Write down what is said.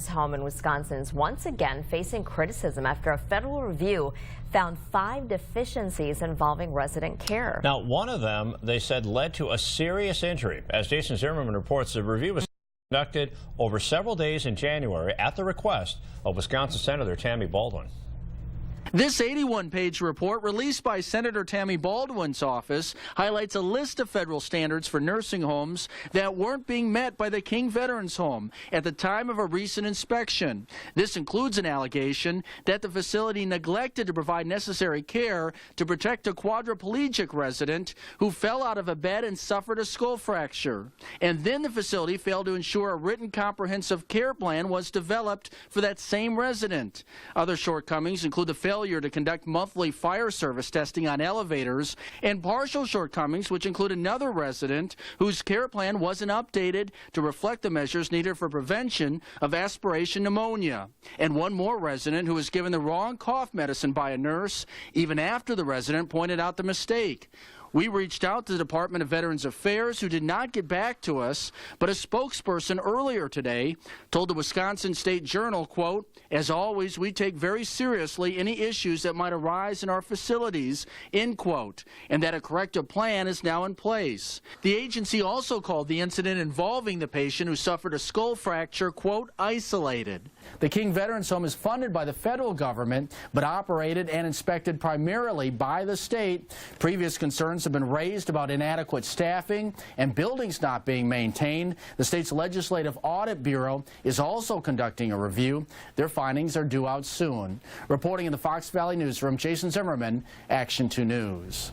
Veterans Home in Wisconsin is once again facing criticism after a federal review found 5 deficiencies involving resident care. Now, one of them, they said, led to a serious injury. As Jason Zimmerman reports, the review was conducted over several days in January at the request of Wisconsin Senator Tammy Baldwin. This 81-page report released by Senator Tammy Baldwin's office highlights a list of federal standards for nursing homes that weren't being met by the King Veterans Home at the time of a recent inspection. This includes an allegation that the facility neglected to provide necessary care to protect a quadriplegic resident who fell out of a bed and suffered a skull fracture. And then the facility failed to ensure a written comprehensive care plan was developed for that same resident. Other shortcomings include the failure to conduct monthly fire service testing on elevators, and partial shortcomings which include another resident whose care plan wasn't updated to reflect the measures needed for prevention of aspiration pneumonia, and one more resident who was given the wrong cough medicine by a nurse even after the resident pointed out the mistake. We reached out to the Department of Veterans Affairs, who did not get back to us, but a spokesperson earlier today told the Wisconsin State Journal, quote, "As always, we take very seriously any issues that might arise in our facilities," end quote, and that a corrective plan is now in place. The agency also called the incident involving the patient who suffered a skull fracture, quote, "isolated." The King Veterans Home is funded by the federal government, but operated and inspected primarily by the state. Previous concerns have been raised about inadequate staffing and buildings not being maintained. The state's Legislative Audit Bureau is also conducting a review. Their findings are due out soon. Reporting in the Fox Valley Newsroom, Jason Zimmerman, Action 2 News.